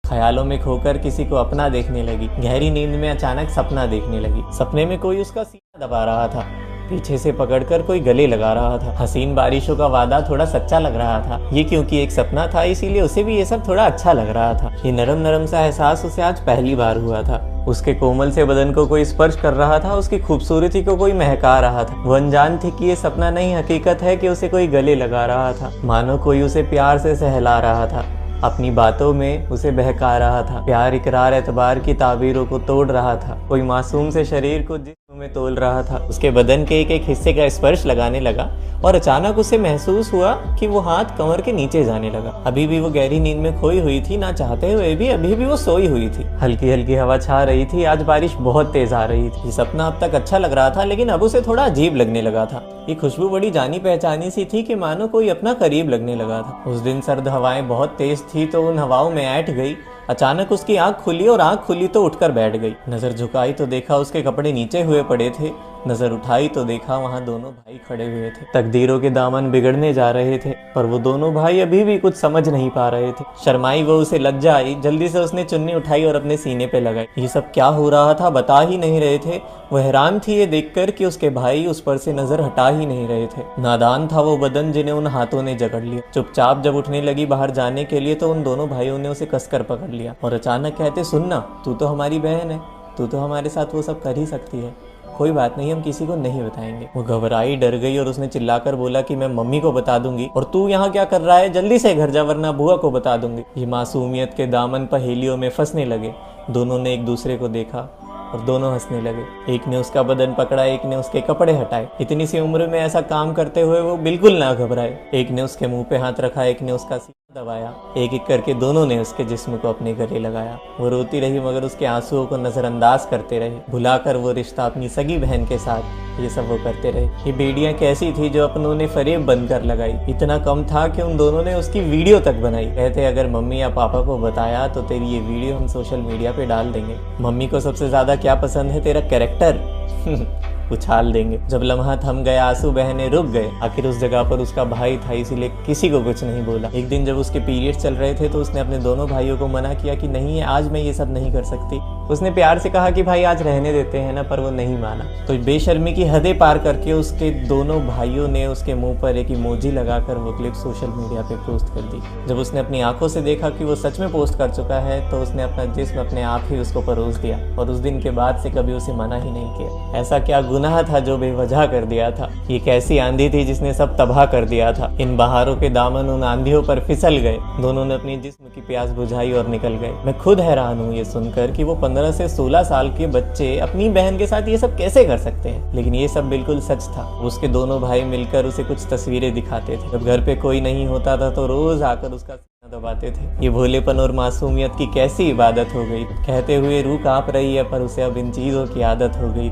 ख्यालों में खोकर किसी को अपना देखने लगी। गहरी नींद में अचानक सपना देखने लगी। सपने में कोई उसका सीना दबा रहा था, पीछे से पकड़कर कोई गले लगा रहा था। हसीन बारिशों का वादा थोड़ा सच्चा लग रहा था। ये क्योंकि एक सपना था, इसीलिए उसे भी ये सब थोड़ा अच्छा लग रहा था। ये नरम नरम सा एहसास उसे आज पहली बार हुआ था। उसके कोमल से बदन को कोई स्पर्श कर रहा था, उसकी खूबसूरती को कोई महका रहा था। वो अनजान थी कि ये सपना नहीं हकीकत है कि उसे कोई गले लगा रहा था। मानो कोई उसे प्यार से सहला रहा था, अपनी बातों में उसे बहका रहा था। प्यार इकरार एतबार की ताबीरों को तोड़ रहा था। कोई मासूम से शरीर को जिस्म में तोल रहा था। उसके बदन के एक एक हिस्से का स्पर्श लगाने लगा और अचानक उसे महसूस हुआ कि वो हाथ कमर के नीचे जाने लगा। अभी भी वो गहरी नींद में खोई हुई थी, ना चाहते हुए भी अभी भी वो सोई हुई थी। हल्की हल्की हवा छा रही थी। आज बारिश बहुत तेज आ रही थी। ये सपना अब तक अच्छा लग रहा था, लेकिन अब उसे थोड़ा अजीब लगने लगा था। ये खुशबू बड़ी जानी पहचानी सी थी कि मानो कोई अपना करीब लगने लगा था। उस दिन सर्द हवाएं बहुत तेज थी तो उन हवाओं में ऐंठ गई। अचानक उसकी आंख खुली और आंख खुली तो उठकर बैठ गई। नजर झुकाई तो देखा उसके कपड़े नीचे हुए पड़े थे। नजर उठाई तो देखा वहां दोनों भाई खड़े हुए थे। तकदीरों के दामन बिगड़ने जा रहे थे, पर वो दोनों भाई अभी भी कुछ समझ नहीं पा रहे थे। शर्माई वो, उसे लज्जा आई। जल्दी से उसने चुन्नी उठाई और अपने सीने पे लगाई। ये सब क्या हो रहा था बता ही नहीं रहे थे। वो हैरान थी ये देखकर कि उसके भाई उस पर से नजर हटा ही नहीं रहे थे। नादान था वो बदन जिन्हें उन हाथों ने जकड़ लिया। चुपचाप जब उठने लगी बाहर जाने के लिए तो उन दोनों भाइयों ने उसे कसकर पकड़ लिया और अचानक कहते, सुनना, तू तो हमारी बहन है, तू तो हमारे साथ वो सब कर ही सकती है। कोई बात नहीं, हम किसी को नहीं बताएंगे। वो घबराई, डर गई और उसने चिल्लाकर बोला कि मैं मम्मी को बता दूंगी। और तू यहाँ क्या कर रहा है? जल्दी से घर जा वरना बुआ को बता दूंगी। ये मासूमियत के दामन पहेलियों में फंसने लगे। दोनों ने एक दूसरे को देखा और दोनों हंसने लगे। एक ने उसका बदन पकड़ा, एक ने उसके कपड़े हटाए। इतनी सी उम्र में ऐसा काम करते हुए वो बिल्कुल ना घबराए। एक ने उसके मुंह पे हाथ रखा, एक ने उसका सीना दबाया। एक एक करके दोनों ने उसके जिस्म को अपने गले लगाया। वो रोती रही मगर उसके आंसुओं को नजरअंदाज करते रहे। भुलाकर वो रिश्ता अपनी सगी बहन के साथ ये सब वो करते रहे। ये बेड़ियां कैसी थी जो अपनों ने फरेब बनकर लगाई। इतना कम था कि उन दोनों ने उसकी वीडियो तक बनाई। कहते अगर मम्मी या पापा को बताया तो तेरी ये वीडियो हम सोशल मीडिया पे डाल देंगे। मम्मी को सबसे ज्यादा क्या पसंद है? तेरा कैरेक्टर उछाल देंगे। जब लम्हा थम गया, आंसू बहने रुक गए। आखिर उस जगह पर उसका भाई था, इसीलिए किसी को कुछ नहीं बोला। एक दिन जब उसके पीरियड्स चल रहे थे तो उसने अपने दोनों भाइयों को मना किया कि नहीं, आज मैं ये सब नहीं कर सकती। उसने प्यार से कहा कि भाई आज रहने देते हैं ना, पर वो नहीं माना। तो बेशर्मी की हदें पार करके उसके दोनों भाइयों ने उसके मुंह पर एक इमोजी लगाकर वो क्लिप सोशल मीडिया पे पोस्ट कर दी। जब उसने अपनी आंखों से देखा कि वो सच में पोस्ट कर चुका है तो उसने अपना जिस्म अपने आप ही उसको परोस दिया और उस दिन के बाद से कभी उसे मना ही नहीं किया। ऐसा क्या गुनाह था जो बेवजह कर दिया था? ये कैसी आंधी थी जिसने सब तबाह कर दिया था? इन बहारों के दामन उन आंधियों पर फिसल गए। दोनों ने अपनी जिस्म की प्यास बुझाई और निकल गए। मैं खुद हैरान हूँ ये सुनकर कि वो 15 से 16 साल के बच्चे अपनी बहन के साथ ये सब कैसे कर सकते हैं। लेकिन ये सब बिल्कुल सच था। उसके दोनों भाई मिलकर उसे कुछ तस्वीरें दिखाते थे। जब घर पे कोई नहीं होता था तो रोज आकर उसका सीना दबाते थे। ये भोलेपन और मासूमियत की कैसी इबादत हो गई। कहते हुए रूह कांप रही है, पर उसे अब इन चीजों की आदत हो गई।